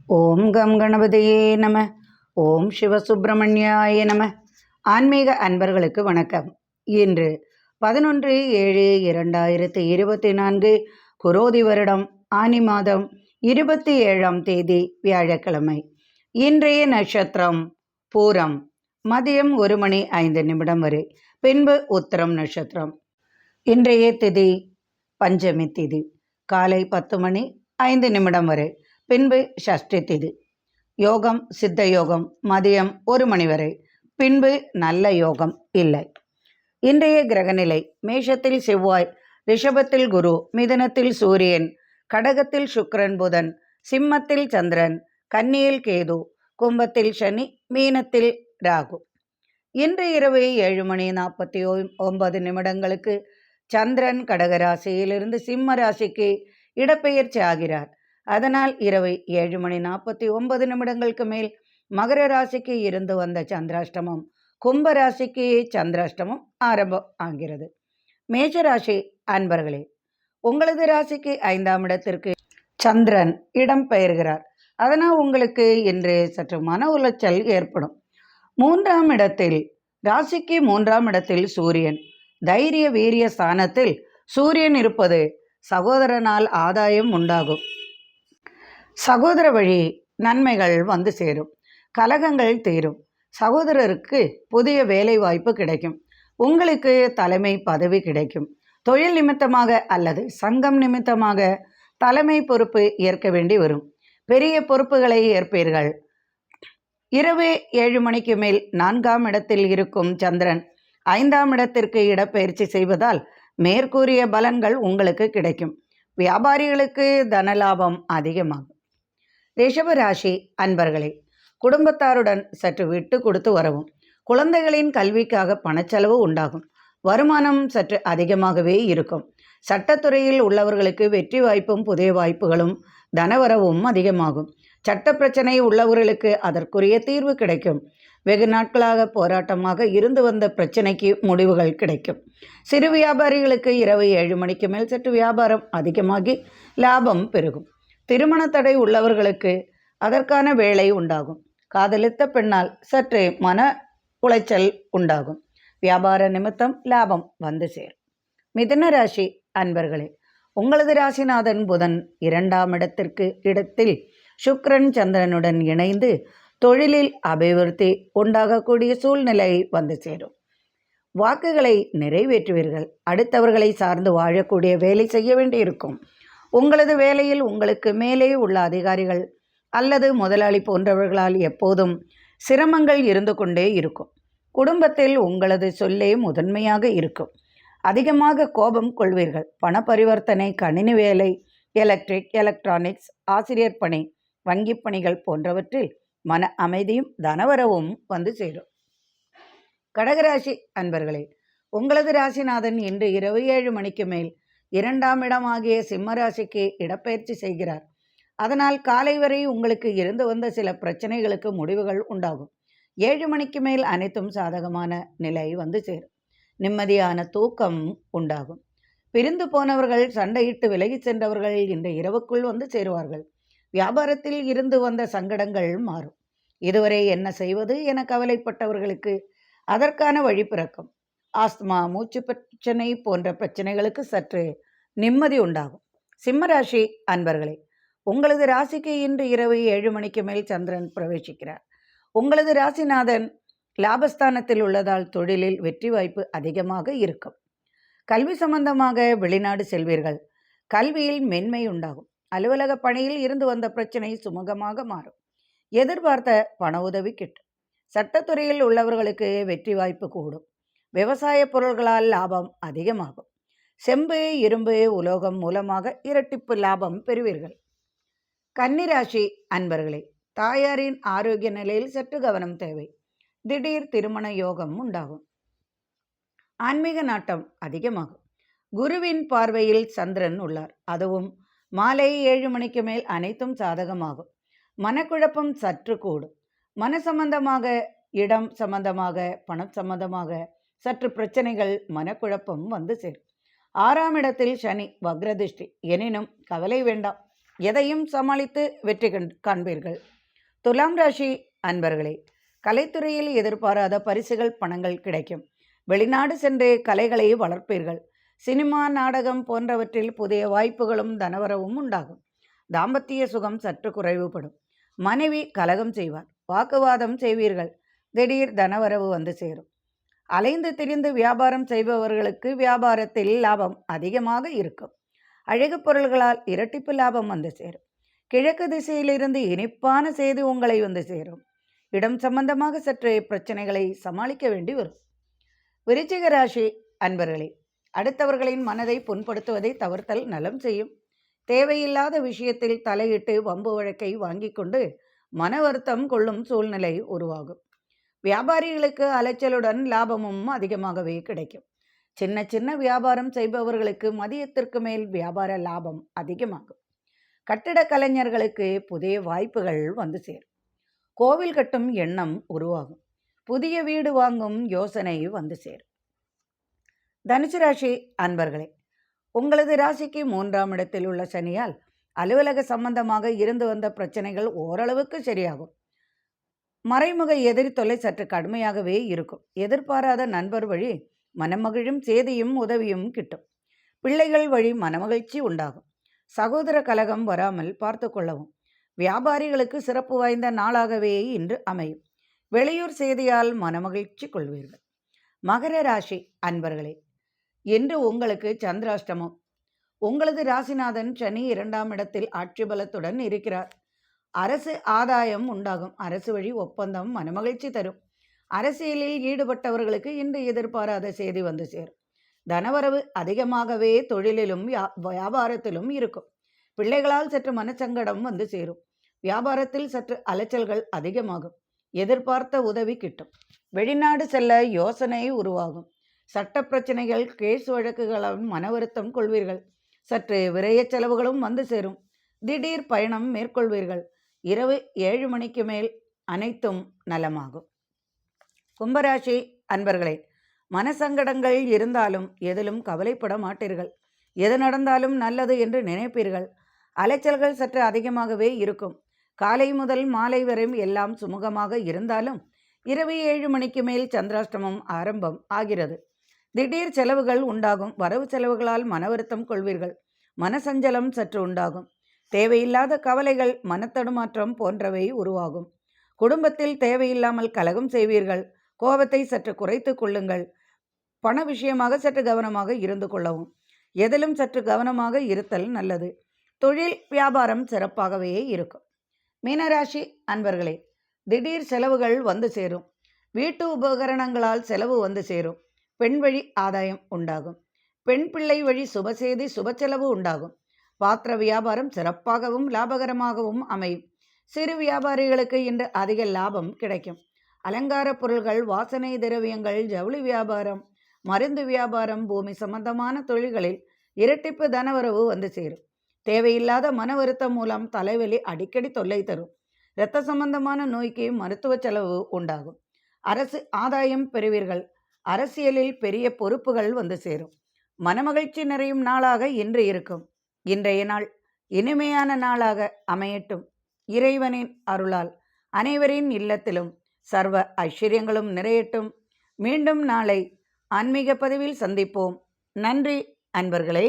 ஓம் come கணபதியே நம. ஓம் சிவசுப்பிரமணியாய நம. ஆன்மீக அன்பர்களுக்கு வணக்கம். இன்று 11/7/2024 குரோதி வருடம் ஆனி மாதம் 27ஆம் தேதி வியாழக்கிழமை. இன்றைய நட்சத்திரம் பூரம். மதியம் 1:05 வரை. பின்பு உத்திரம் நட்சத்திரம். இன்றைய திதி பஞ்சமி திதி. காலை 10:05 வரை. பின்பு ஷஷ்டி திதி. யோகம் சித்த யோகம் மதியம் 1 மணி வரை. பின்பு நல்ல யோகம் இல்லை. இன்றைய கிரகநிலை: மேஷத்தில் செவ்வாய், ரிஷபத்தில் குரு, மிதுனத்தில் சூரியன், கடகத்தில் சுக்கிரன் புதன், சிம்மத்தில் சந்திரன், கன்னியில் கேது, கும்பத்தில் சனி, மீனத்தில் ராகு. இன்று இரவு 7:49 சந்திரன் கடகராசியிலிருந்து சிம்ம ராசிக்கு இடப்பெயர்ச்சி ஆகிறார். அதனால் இரவு 7:49 மேல் மகர ராசிக்கு இருந்து வந்த சந்திராஷ்டமம் கும்ப ராசிக்கு சந்திராஷ்டமம் ஆரம்பம் ஆகிறது. மேஷராசி அன்பர்களே, உங்களது ராசிக்கு 5ஆம் இடத்திற்கு சந்திரன் இடம் பெயர்கிறார். அதனால் உங்களுக்கு இன்று சற்று மன உளைச்சல் ஏற்படும். 3ஆம் இடத்தில் ராசிக்கு 3ஆம் இடத்தில் சூரியன், தைரிய வீரிய ஸ்தானத்தில் சூரியன் இருப்பது சகோதரனால் ஆதாயம் உண்டாகும். சகோதர வழி நன்மைகள் வந்து சேரும். கலகங்கள் தீரும். சகோதரருக்கு புதிய வேலை வாய்ப்பு கிடைக்கும். உங்களுக்கு தலைமை பதவி கிடைக்கும். தொழில் நிமித்தமாக அல்லது சங்கம் நிமித்தமாக தலைமை பொறுப்பு ஏற்க வேண்டி வரும். பெரிய பொறுப்புகளை ஏற்பீர்கள். இரவு 7 மணிக்கு மேல் 4ஆம் இடத்தில் இருக்கும் சந்திரன் 5ஆம் இடத்திற்கு இடப்பெயர்ச்சி செய்வதால் மேற்கூறிய பலன்கள் உங்களுக்கு கிடைக்கும். வியாபாரிகளுக்கு தனலாபம் அதிகமாகும். ரிஷபராசி அன்பர்களே, குடும்பத்தாருடன் சற்று விட்டு கொடுத்து வரவும். குழந்தைகளின் கல்விக்காக பணச்செலவு உண்டாகும். வருமானம் சற்று அதிகமாகவே இருக்கும். சட்டத்துறையில் உள்ளவர்களுக்கு வெற்றி வாய்ப்பும் புதிய வாய்ப்புகளும் தனவரவும் அதிகமாகும். சட்ட பிரச்சனை உள்ளவர்களுக்கு அதற்குரிய தீர்வு கிடைக்கும். வெகு நாட்களாக போராட்டமாக இருந்து வந்த பிரச்சனைக்கு முடிவுகள் கிடைக்கும். சிறு வியாபாரிகளுக்கு இரவு 7 மணிக்கு மேல் சற்று வியாபாரம் அதிகமாகி லாபம் பெருகும். திருமண தடை உள்ளவர்களுக்கு அதற்கான வேலை உண்டாகும். காதலித்த பெண்ணால் சற்றே மன உளைச்சல் உண்டாகும். வியாபார நிமித்தம் லாபம் வந்து சேரும். மிதுன ராசி அன்பர்களே, உங்களது ராசிநாதன் புதன் 2ஆம் இடத்தில் சுக்கிரன் சந்திரனுடன் இணைந்து தொழிலில் அபிவிருத்தி உண்டாகக்கூடிய சூழ்நிலை வந்து சேரும். வாக்குகளை நிறைவேற்றுவீர்கள். அடுத்தவர்களை சார்ந்து வாழக்கூடிய வேலை செய்ய வேண்டியிருக்கும். உங்களது வேலையில் உங்களுக்கு மேலே உள்ள அதிகாரிகள் அல்லது முதலாளி போன்றவர்களால் எப்போதும் சிரமங்கள் இருந்து கொண்டே இருக்கும். குடும்பத்தில் உங்களது சொல்லே முதன்மையாக இருக்கும். அதிகமாக கோபம் கொள்வீர்கள். பண பரிவர்த்தனை, கணினி வேலை, எலக்ட்ரானிக்ஸ், ஆசிரியர் பணி, வங்கி பணிகள் போன்றவற்றில் மன அமைதியும் தனவரவும் வந்து சேரும். கடகராசி அன்பர்களே, உங்களது ராசிநாதன் இன்று இரவு 7 மணிக்கு மேல் 2ஆம் இடமாகிய சிம்ம ராசிக்கு இடப்பெயர்ச்சி செய்கிறார். அதனால் காலை வரை உங்களுக்கு இருந்து வந்த சில பிரச்சனைகளுக்கு முடிவுகள் உண்டாகும். 7 மணிக்கு மேல் அனைத்தும் சாதகமான நிலை வந்து சேரும். நிம்மதியான தூக்கம் உண்டாகும். பிரிந்து போனவர்கள், சண்டையிட்டு விலகி சென்றவர்கள் இன்று இரவுக்குள் வந்து சேருவார்கள். வியாபாரத்தில் இருந்து வந்த சங்கடங்கள் மாறும். இதுவரை என்ன செய்வது என கவலைப்பட்டவர்களுக்கு அதற்கான வழி பிறக்கும். ஆஸ்துமா, மூச்சு பிரச்சனை போன்ற பிரச்சனைகளுக்கு சற்று நிம்மதி உண்டாகும். சிம்மராசி அன்பர்களே, உங்களது ராசிக்கு இன்று இரவு 7 மணிக்கு மேல் சந்திரன் பிரவேசிக்கிறார். உங்களது ராசிநாதன் லாபஸ்தானத்தில் உள்ளதால் தொழிலில் வெற்றி வாய்ப்பு அதிகமாக இருக்கும். கல்வி சம்பந்தமாக வெளிநாடு செல்வீர்கள். கல்வியில் மென்மை உண்டாகும். அலுவலக பணியில் இருந்து வந்த பிரச்சனை சுமூகமாக மாறும். எதிர்பார்த்த பண உதவி கிட்டும். சட்டத்துறையில் உள்ளவர்களுக்கு வெற்றி வாய்ப்பு கூடும். விவசாய பொருள்களால் லாபம் அதிகமாகும். செம்பு, இரும்பு, உலோகம் மூலமாக இரட்டிப்பு லாபம் பெறுவீர்கள். கன்னிராசி அன்பர்களே, தாயாரின் ஆரோக்கிய நிலையில் சற்று கவனம் தேவை. திடீர் திருமண யோகம் உண்டாகும். ஆன்மீக நாட்டம் அதிகமாகும். குருவின் பார்வையில் சந்திரன் உள்ளார். அதுவும் மாலை 7 மணிக்கு மேல் அனைத்தும் சாதகமாகும். மனக்குழப்பம் சற்று கூடும். மன சம்பந்தமாக, இடம் சம்பந்தமாக, பணம் சம்பந்தமாக சற்று பிரச்சனைகள், மனக்குழப்பம் வந்து சேரும். 6ஆம் இடத்தில் சனி வக்ரதிஷ்டி. எனினும் கவலை வேண்டாம். எதையும் சமாளித்து வெற்றி காண்பீர்கள். துலாம் ராசி அன்பர்களே, கலைத்துறையில் எதிர்பாராத பரிசுகள் பணங்கள் கிடைக்கும். வெளிநாடு சென்று கலைகளை வளர்ப்பீர்கள். சினிமா நாடகம் போன்றவற்றில் புதிய வாய்ப்புகளும் தனவரவும் உண்டாகும். தாம்பத்திய சுகம் சற்று குறைவுபடும். மனைவி கலகம் செய்வார். வாக்குவாதம் செய்வீர்கள். திடீர் தனவரவு வந்து சேரும். அலைந்து திரிந்து வியாபாரம் செய்பவர்களுக்கு வியாபாரத்தில் லாபம் அதிகமாக இருக்கும். அழகு பொருள்களால் இரட்டிப்பு லாபம் வந்து சேரும். கிழக்கு திசையிலிருந்து இனிப்பான செய்தி உங்களை வந்து சேரும். இடம் சம்பந்தமாக சற்று பிரச்சனைகளை சமாளிக்க வேண்டி வரும். விருச்சிக ராசி அன்பர்களே, அடுத்தவர்களின் மனதை புண்படுத்துவதை தவிர்த்தல் நலம் செய்யும். தேவையில்லாத விஷயத்தில் தலையிட்டு வம்பு வழக்கை வாங்கி கொண்டு மன வருத்தம் கொள்ளும் சூழ்நிலை உருவாகும். வியாபாரிகளுக்கு அலைச்சலுடன் லாபமும் அதிகமாகவே கிடைக்கும். சின்ன சின்ன வியாபாரம் செய்பவர்களுக்கு மதியத்திற்கு மேல் வியாபார லாபம் அதிகமாகும். கட்டிட கலைஞர்களுக்கு புதிய வாய்ப்புகள் வந்து சேரும். கோவில் கட்டும் எண்ணம் உருவாகும். புதிய வீடு வாங்கும் யோசனை வந்து சேரும். தனுசு ராசி அன்பர்களே, உங்களது ராசிக்கு 3ஆம் இடத்தில் உள்ள சனியால் அலுவலக சம்பந்தமாக இருந்து வந்த பிரச்சனைகள் ஓரளவுக்கு சரியாகும். மறைமுக எதிரி தொல்லை சற்று கடுமையாகவே இருக்கும். எதிர்பாராத நண்பர் வழி மனமகிழும் செய்தியும் உதவியும் கிட்டும். பிள்ளைகள் வழி மனமகிழ்ச்சி உண்டாகும். சகோதர கலகம் வராமல் பார்த்து கொள்ளவும். வியாபாரிகளுக்கு சிறப்பு வாய்ந்த நாளாகவே இன்று அமையும். வெளியூர் செய்தியால் மனமகிழ்ச்சி கொள்வீர்கள். மகர ராசி அன்பர்களே, இன்று உங்களுக்கு சந்திராஷ்டமம். உங்களது ராசிநாதன் சனி 2ஆம் இடத்தில் ஆட்சி பலத்துடன் இருக்கிறார். அரசு ஆதாயம் உண்டாகும். அரசு வழி ஒப்பந்தம் மனமகிழ்ச்சி தரும். அரசியலில் ஈடுபட்டவர்களுக்கு இன்று எதிர்பாராத செய்தி வந்து சேரும். தனவரவு அதிகமாகவே தொழிலிலும் வியாபாரத்திலும் இருக்கும். பிள்ளைகளால் சற்று மனச்சங்கடம் வந்து சேரும். வியாபாரத்தில் சற்று அலைச்சல்கள் அதிகமாகும். எதிர்பார்த்த உதவி கிட்டும். வெளிநாடு செல்ல யோசனை உருவாகும். சட்ட பிரச்சனைகள், கேஸ் வழக்குகளால் மன வருத்தம் கொள்வீர்கள். சற்று விரைய செலவுகளும் வந்து சேரும். திடீர் பயணம் மேற்கொள்வீர்கள். இரவு 7 மணிக்கு மேல் அனைத்தும் நலமாகும். கும்பராசி அன்பர்களே, மனசங்கடங்கள் இருந்தாலும் எதிலும் கவலைப்பட மாட்டீர்கள். எது நடந்தாலும் நல்லது என்று நினைப்பீர்கள். அலைச்சல்கள் சற்று அதிகமாகவே இருக்கும். காலை முதல் மாலை வரை எல்லாம் சுமூகமாக இருந்தாலும் இரவு 7 மணிக்கு மேல் சந்திராஷ்டமம் ஆரம்பம் ஆகிறது. திடீர் செலவுகள் உண்டாகும். வரவு செலவுகளால் மன வருத்தம் கொள்வீர்கள். மனசஞ்சலம் சற்று உண்டாகும். தேவையில்லாத கவலைகள், மனத்தடுமாற்றம் போன்றவை உருவாகும். குடும்பத்தில் தேவையில்லாமல் கலகம் செய்வீர்கள். கோபத்தை சற்று குறைத்து கொள்ளுங்கள். பண விஷயமாக சற்று கவனமாக இருந்து கொள்ளவும். எதிலும் சற்று கவனமாக இருத்தல் நல்லது. தொழில் வியாபாரம் சிறப்பாகவே இருக்கும். மீனராசி அன்பர்களே, திடீர் செலவுகள் வந்து சேரும். வீட்டு உபகரணங்களால் செலவு வந்து சேரும். பெண் வழி ஆதாயம் உண்டாகும். பெண் பிள்ளை வழி சுபசெய்தி, சுப செலவு உண்டாகும். பாத்திர வியாபாரம் சிறப்பாகவும் லாபகரமாகவும் அமையும். சிறு வியாபாரிகளுக்கு இன்று அதிக லாபம் கிடைக்கும். அலங்கார பொருள்கள், வாசனை திரவியங்கள், ஜவுளி வியாபாரம், மருந்து வியாபாரம், பூமி சம்பந்தமான தொழில்களில் இரட்டிப்பு தனவரவு வந்து சேரும். தேவையில்லாத மன வருத்தம் மூலம் தலைவலி அடிக்கடி தொல்லை தரும். இரத்த சம்பந்தமான நோய்க்கு மருத்துவ செலவு உண்டாகும். அரசு ஆதாயம் பெறுவீர்கள். அரசியலில் பெரிய பொறுப்புகள் வந்து சேரும். மனமகிழ்ச்சி நிறையும் நாளாக இன்று இருக்கும். இன்றைய நாள் இனிமையான நாளாக அமையட்டும். இறைவனின் அருளால் அனைவரின் இல்லத்திலும் சர்வ ஐஸ்வர்யங்களும் நிறையட்டும். மீண்டும் நாளை ஆன்மீக பதிவில் சந்திப்போம். நன்றி அன்பர்களே.